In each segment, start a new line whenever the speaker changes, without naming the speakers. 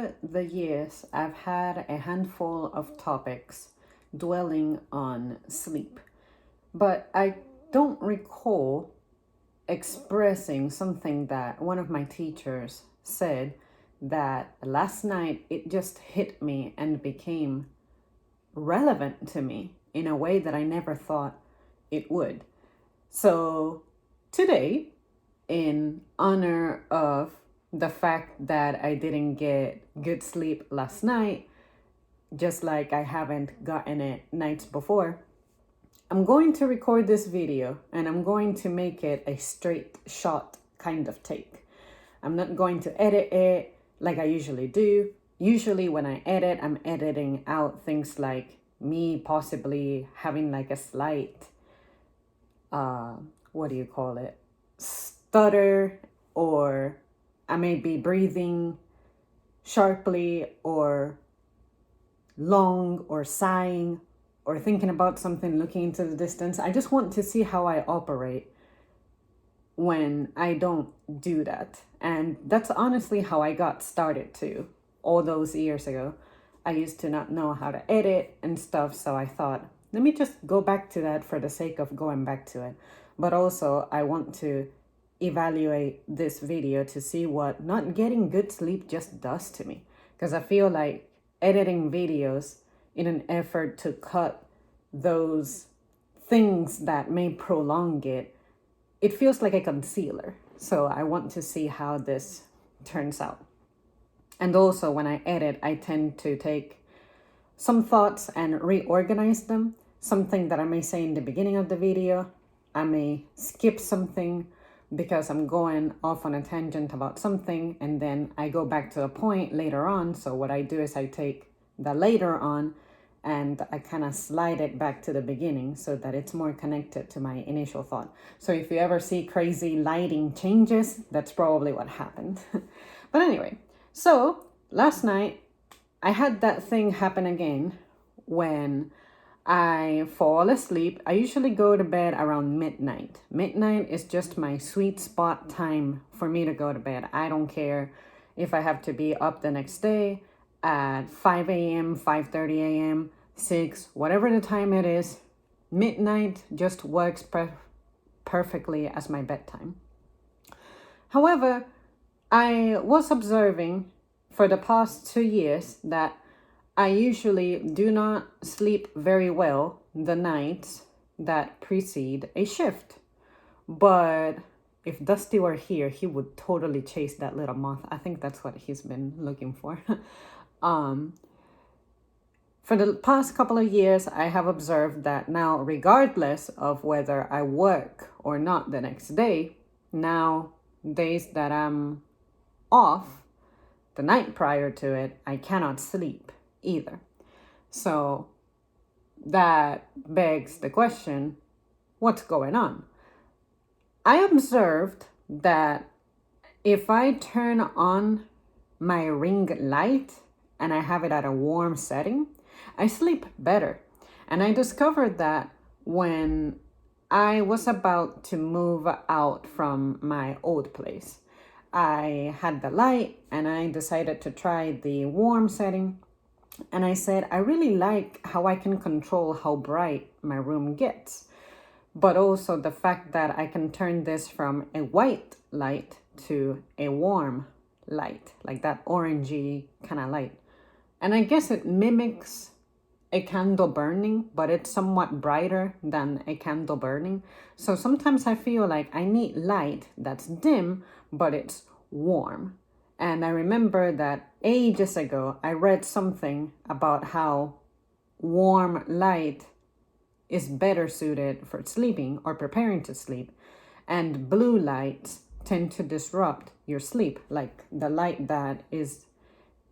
Over the years, I've had a handful of topics dwelling on sleep, but I don't recall expressing something that one of my teachers said that last night it just hit me and became relevant to me in a way that I never thought it would. So today, in honor of the fact that I didn't get good sleep last night, just like I haven't gotten it nights before, I'm going to record this video and I'm going to make it a straight shot kind of take. I'm not going to edit it like I usually do. Usually, when I edit, I'm editing out things like me possibly having like a slight, what do you call it? Stutter, or I may be breathing sharply or long or sighing or thinking about something, looking into the distance. I just want to see how I operate when I don't do that. And that's honestly how I got started too. All those years ago, I used to not know how to edit and stuff. So I thought, let me just go back to that for the sake of going back to it. But also, I want to evaluate this video to see what not getting good sleep just does to me. Because I feel like editing videos in an effort to cut those things that may prolong it, it feels like a concealer. So I want to see how this turns out. And also, when I edit, I tend to take some thoughts and reorganize them. Something that I may say in the beginning of the video, I may skip something because I'm going off on a tangent about something, and then I go back to a point later on. So what I do is I take the later on and I kind of slide it back to the beginning so that it's more connected to my initial thought. So if you ever see crazy lighting changes, that's probably what happened. But anyway, so last night I had that thing happen again when I fall asleep. I usually go to bed around midnight. Midnight is just my sweet spot time for me to go to bed. I don't care if I have to be up the next day at 5 a.m., 5:30 a.m., 6, whatever the time it is. Midnight just works perfectly as my bedtime. However, I was observing for the past 2 years that I usually do not sleep very well the nights that precede a shift. But if Dusty were here, he would totally chase that little moth. I think that's what he's been looking for. For the past couple of years, I have observed that now, regardless of whether I work or not the next day, now days that I'm off, the night prior to it, I cannot sleep either. So that begs the question, what's going on? I observed that if I turn on my ring light and I have it at a warm setting, I sleep better. And I discovered that when I was about to move out from my old place. I had the light and I decided to try the warm setting. And I said, I really like how I can control how bright my room gets, but also the fact that I can turn this from a white light to a warm light, like that orangey kind of light. And I guess it mimics a candle burning, but it's somewhat brighter than a candle burning. So sometimes I feel like I need light that's dim, but it's warm. And I remember that ages ago, I read something about how warm light is better suited for sleeping or preparing to sleep. And blue lights tend to disrupt your sleep, like the light that is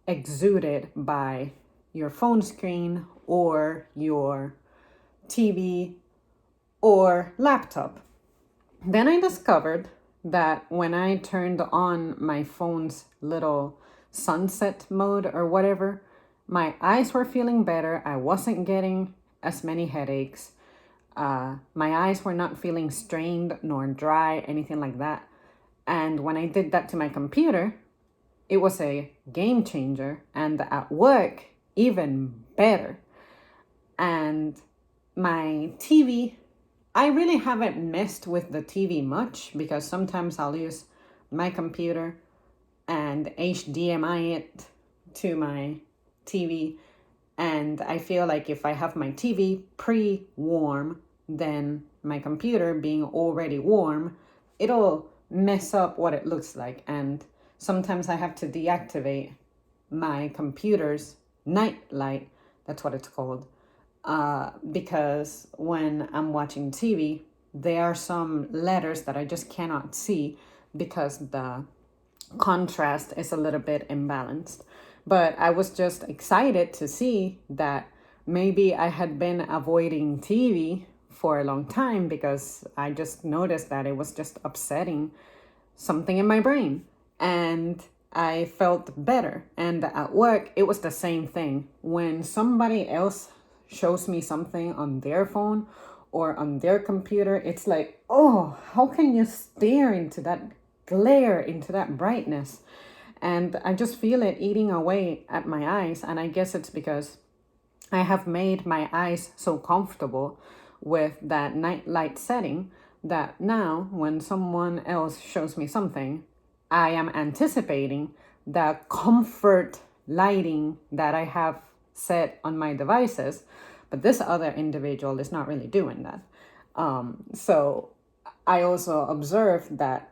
exuded by your phone screen or your TV or laptop. Then I discovered that when I turned on my phone's little sunset mode or whatever, my eyes were feeling better. I wasn't getting as many headaches. My eyes were not feeling strained nor dry, anything like that. And when I did that to my computer, it was a game changer, and at work, even better. And my TV, I really haven't messed with the TV much because sometimes I'll use my computer and HDMI it to my TV. And I feel like if I have my TV pre-warm, then my computer being already warm, it'll mess up what it looks like. And sometimes I have to deactivate my computer's night light, that's what it's called, because when I'm watching TV, there are some letters that I just cannot see because the contrast is a little bit imbalanced. But I was just excited to see that maybe I had been avoiding TV for a long time because I just noticed that it was just upsetting something in my brain. And I felt better. And at work, it was the same thing. When somebody else shows me something on their phone or on their computer, it's like, oh, how can you stare into that glare, into that brightness? And I just feel it eating away at my eyes. And I guess it's because I have made my eyes so comfortable with that night light setting that now when someone else shows me something, I am anticipating the comfort lighting that I have set on my devices, but this other individual is not really doing that. So I also observed that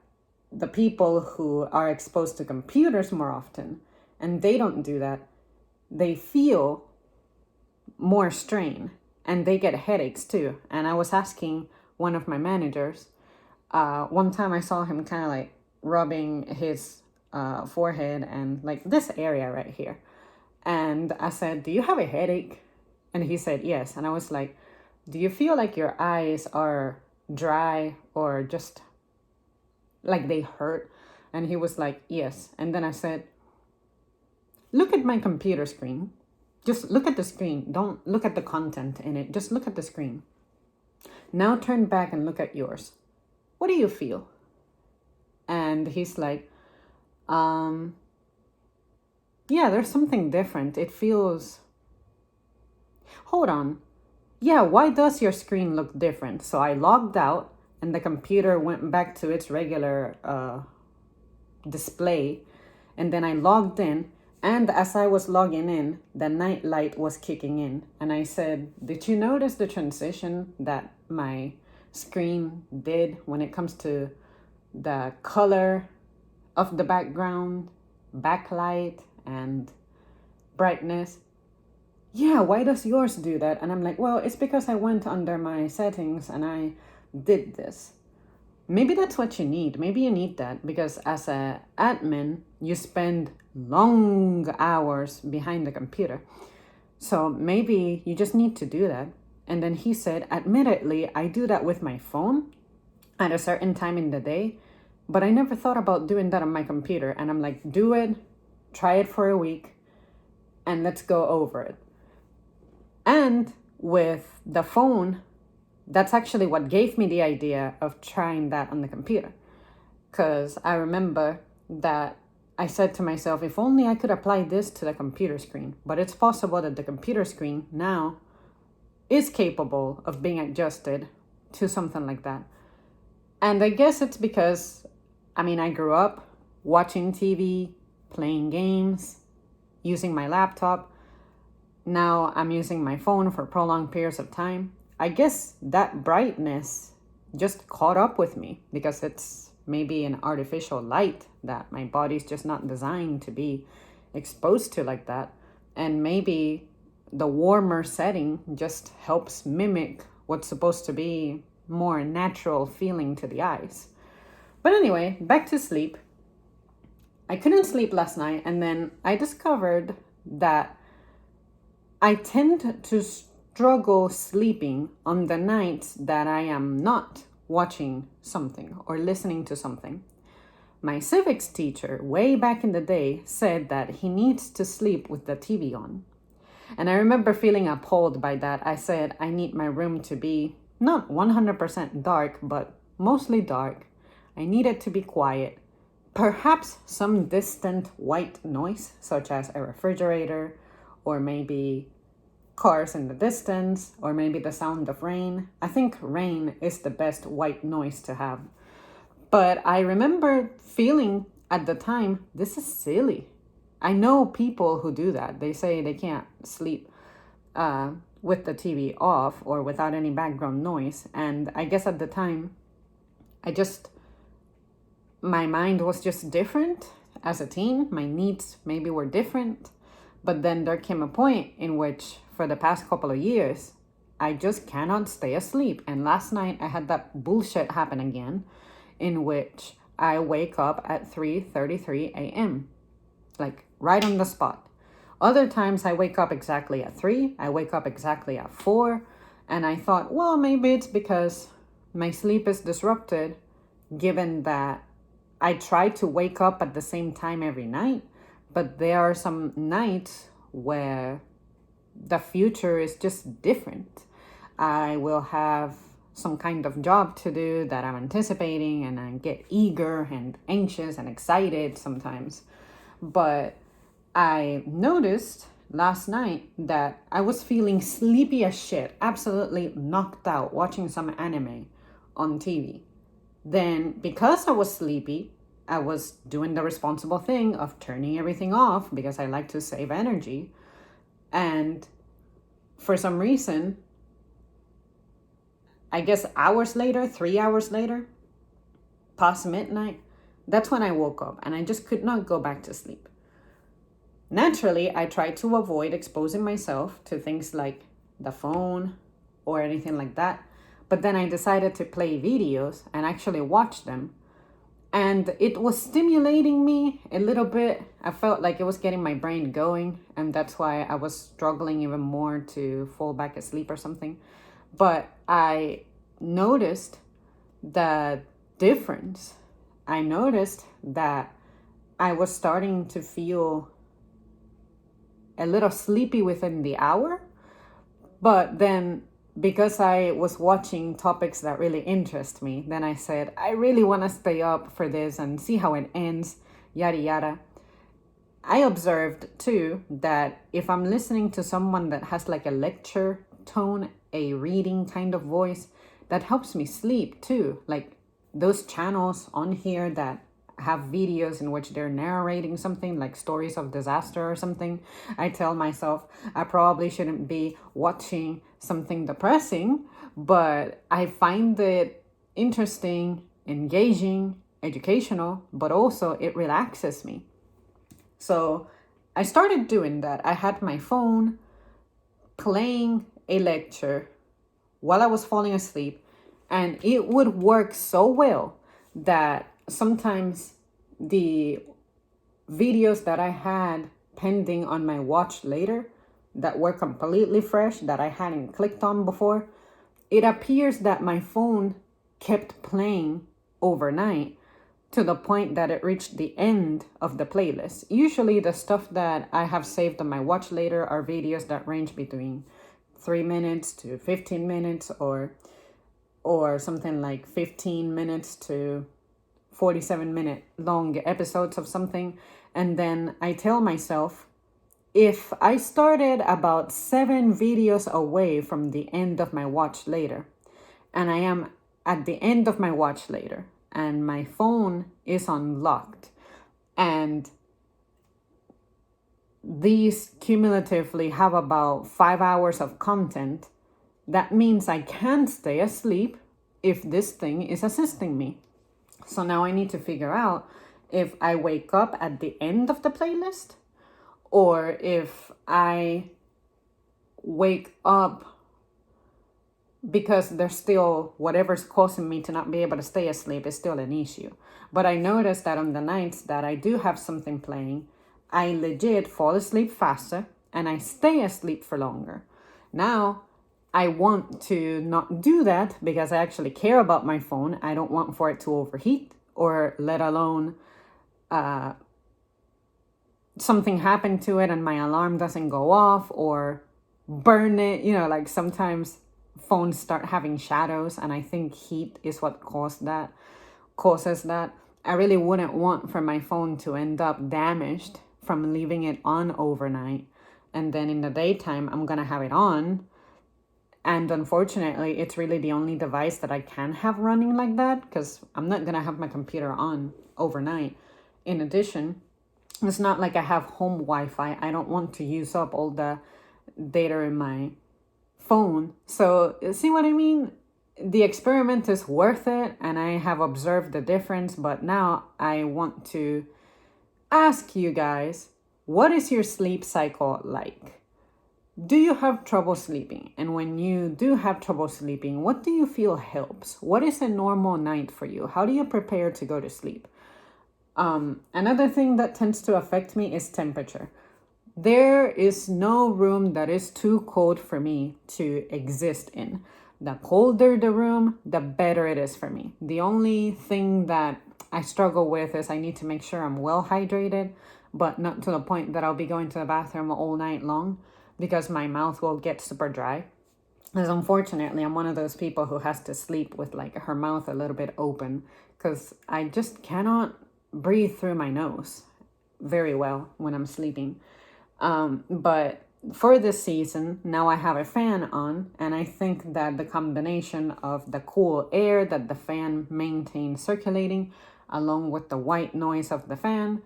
the people who are exposed to computers more often, and they don't do that, they feel more strain and they get headaches too. And I was asking one of my managers, one time I saw him kind of like rubbing his forehead and like this area right here. And I said, do you have a headache? And he said, yes. And I was like, do you feel like your eyes are dry or just like they hurt? And he was like, yes. And then I said, look at my computer screen. Just look at the screen. Don't look at the content in it. Just look at the screen. Now turn back and look at yours. What do you feel? And he's like, yeah, there's something different. It feels, hold on. Yeah, why does your screen look different? So I logged out and the computer went back to its regular display. And then I logged in. And as I was logging in, the night light was kicking in. And I said, did you notice the transition that my screen did when it comes to the color of the background, backlight, and brightness? Yeah, why does yours do that? And I'm like, well, it's because I went under my settings and I did this. Maybe that's what you need. Maybe you need that because as an admin, you spend long hours behind the computer. So maybe you just need to do that. And then he said, admittedly, I do that with my phone at a certain time in the day, but I never thought about doing that on my computer. And I'm like, do it, try it for a week, and let's go over it. And with the phone, that's actually what gave me the idea of trying that on the computer. Because I remember that I said to myself, if only I could apply this to the computer screen. But it's possible that the computer screen now is capable of being adjusted to something like that. And I guess it's because, I grew up watching TV, playing games, using my laptop. Now I'm using my phone for prolonged periods of time. I guess that brightness just caught up with me because it's maybe an artificial light that my body's just not designed to be exposed to like that. And maybe the warmer setting just helps mimic what's supposed to be more natural feeling to the eyes. But anyway, back to sleep. I couldn't sleep last night, and then I discovered that I tend to struggle sleeping on the nights that I am not watching something or listening to something. My civics teacher way back in the day said that he needs to sleep with the TV on. And I remember feeling appalled by that. I said I need my room to be not 100% dark, but mostly dark. I need it to be quiet perhaps some distant white noise, such as a refrigerator, or maybe cars in the distance, or maybe the sound of rain. I think rain is the best white noise to have. But I remember feeling at the time, this is silly. I know people who do that. They say they can't sleep with the TV off or without any background noise. And I guess at the time, my mind was just different as a teen. My needs maybe were different. But then there came a point in which, for the past couple of years, I just cannot stay asleep. And last night I had that bullshit happen again, in which I wake up at 3:33 a.m., like right on the spot. Other times I wake up exactly at 3, I wake up exactly at 4, and I thought, well, maybe it's because my sleep is disrupted, given that I try to wake up at the same time every night, but there are some nights where the future is just different. I will have some kind of job to do that I'm anticipating, and I get eager and anxious and excited sometimes. But I noticed last night that I was feeling sleepy as shit, absolutely knocked out watching some anime on TV. Then, because I was sleepy, I was doing the responsible thing of turning everything off because I like to save energy. And for some reason, I guess hours later, 3 hours later, past midnight, that's when I woke up and I just could not go back to sleep. Naturally, I tried to avoid exposing myself to things like the phone or anything like that. But then I decided to play videos and actually watch them. And it was stimulating me a little bit. I felt like it was getting my brain going. And that's why I was struggling even more to fall back asleep or something. But I noticed the difference. I noticed that I was starting to feel a little sleepy within the hour. But then, because I was watching topics that really interest me, then I said, I really want to stay up for this and see how it ends, yada yada. I observed too that if I'm listening to someone that has like a lecture tone, a reading kind of voice, that helps me sleep too. Like those channels on here that have videos in which they're narrating something like stories of disaster or something, I tell myself I probably shouldn't be watching something depressing, but I find it interesting, engaging, educational, but also it relaxes me. So I started doing that. I had my phone playing a lecture while I was falling asleep, and it would work so well that sometimes the videos that I had pending on my watch later that were completely fresh, that I hadn't clicked on before, it appears that my phone kept playing overnight to the point that it reached the end of the playlist. Usually the stuff that I have saved on my watch later are videos that range between 3 minutes to 15 minutes or something like 15 minutes to 47-minute long episodes of something. And then I tell myself, if I started about 7 videos away from the end of my watch later, and I am at the end of my watch later, and my phone is unlocked, and these cumulatively have about 5 hours of content, that means I can't stay asleep if this thing is assisting me. So now I need to figure out if I wake up at the end of the playlist or if I wake up because there's still whatever's causing me to not be able to stay asleep is still an issue. But I noticed that on the nights that I do have something playing, I legit fall asleep faster and I stay asleep for longer. Now, I want to not do that because I actually care about my phone. I don't want for it to overheat or let alone something happen to it and my alarm doesn't go off or burn it. You know, like sometimes phones start having shadows, and I think heat is what causes that. I really wouldn't want for my phone to end up damaged from leaving it on overnight. And then in the daytime, I'm going to have it on. And unfortunately, it's really the only device that I can have running like that, because I'm not going to have my computer on overnight. In addition, it's not like I have home Wi-Fi. I don't want to use up all the data in my phone. So, see what I mean? The experiment is worth it, and I have observed the difference. But now I want to ask you guys, what is your sleep cycle like? Do you have trouble sleeping? And when you do have trouble sleeping, what do you feel helps? What is a normal night for you? How do you prepare to go to sleep? Another thing that tends to affect me is temperature. There is no room that is too cold for me to exist in. The colder the room, the better it is for me. The only thing that I struggle with is I need to make sure I'm well hydrated, but not to the point that I'll be going to the bathroom all night long, because my mouth will get super dry. Because unfortunately, I'm one of those people who has to sleep with like her mouth a little bit open, because I just cannot breathe through my nose very well when I'm sleeping. But for this season, now I have a fan on, and I think that the combination of the cool air that the fan maintains circulating, along with the white noise of the fan,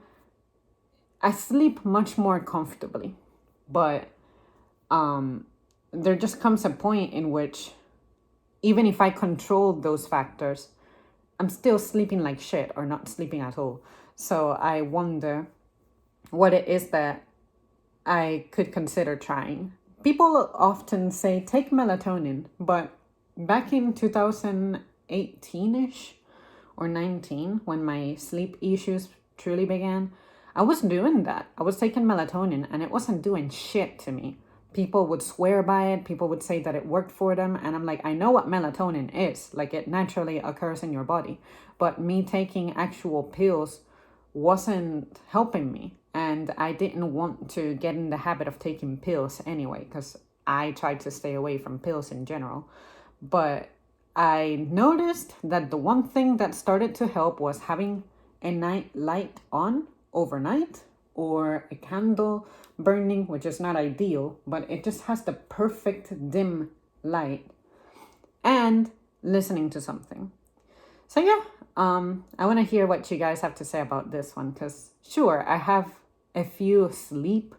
I sleep much more comfortably. But there just comes a point in which, even if I control those factors, I'm still sleeping like shit or not sleeping at all. So I wonder what it is that I could consider trying. People often say take melatonin, but back in 2018-ish or 19, when my sleep issues truly began, I was doing that. I was taking melatonin and it wasn't doing shit to me. People would swear by it. People would say that it worked for them. And I'm like, I know what melatonin is. Like, it naturally occurs in your body. But me taking actual pills wasn't helping me. And I didn't want to get in the habit of taking pills anyway, because I tried to stay away from pills in general. But I noticed that the one thing that started to help was having a night light on overnight, or a candle burning, which is not ideal, but it just has the perfect dim light, and listening to something. So yeah, I want to hear what you guys have to say about this one, because sure, I have a few sleep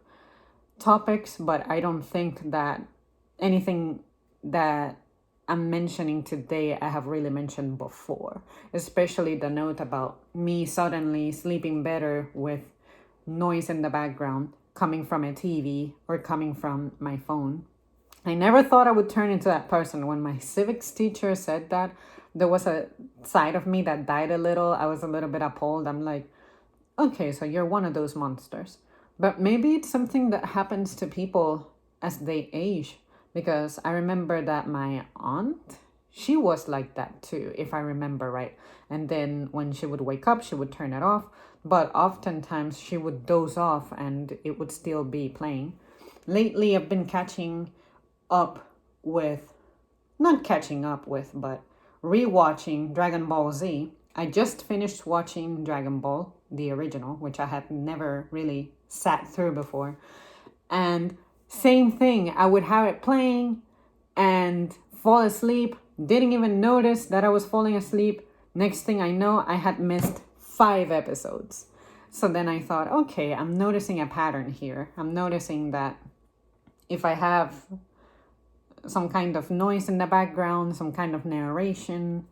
topics, but I don't think that anything that I'm mentioning today I have really mentioned before, especially the note about me suddenly sleeping better with noise in the background coming from a TV or coming from my phone. I never thought I would turn into that person. When my civics teacher said that, there was a side of me that died a little. I was a little bit appalled. I'm like, okay, so you're one of those monsters. But maybe it's something that happens to people as they age, because I remember that my aunt, she was like that too, if I remember right. And then when she would wake up, she would turn it off. But oftentimes she would doze off and it would still be playing. Lately, I've been catching up with, not catching up with, but rewatching Dragon Ball Z. I just finished watching Dragon Ball, the original, which I had never really sat through before. And same thing, I would have it playing and fall asleep, didn't even notice that I was falling asleep. Next thing I know, I had missed 5 episodes. So then I thought, okay, I'm noticing a pattern here. I'm noticing that if I have some kind of noise in the background, some kind of narration,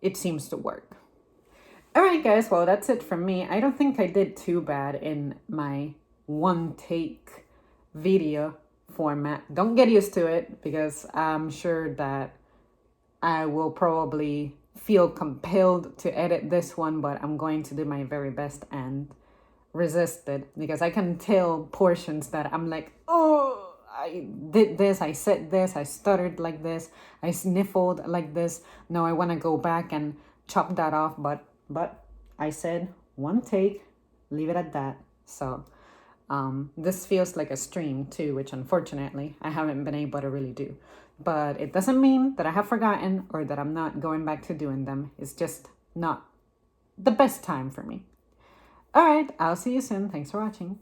it seems to work. All right, guys, well, that's it from me. I don't think I did too bad in my one take video format. Don't get used to it, because I'm sure that I will probably feel compelled to edit this one, but I'm going to do my very best and resist it, because I can tell portions that I'm like, oh, I did this, I said this, I stuttered like this, I sniffled like this. No, I want to go back and chop that off, but I said one take, leave it at that. So this feels like a stream too, which unfortunately I haven't been able to really do. But it doesn't mean that I have forgotten or that I'm not going back to doing them. It's just not the best time for me. All right, I'll see you soon. Thanks for watching.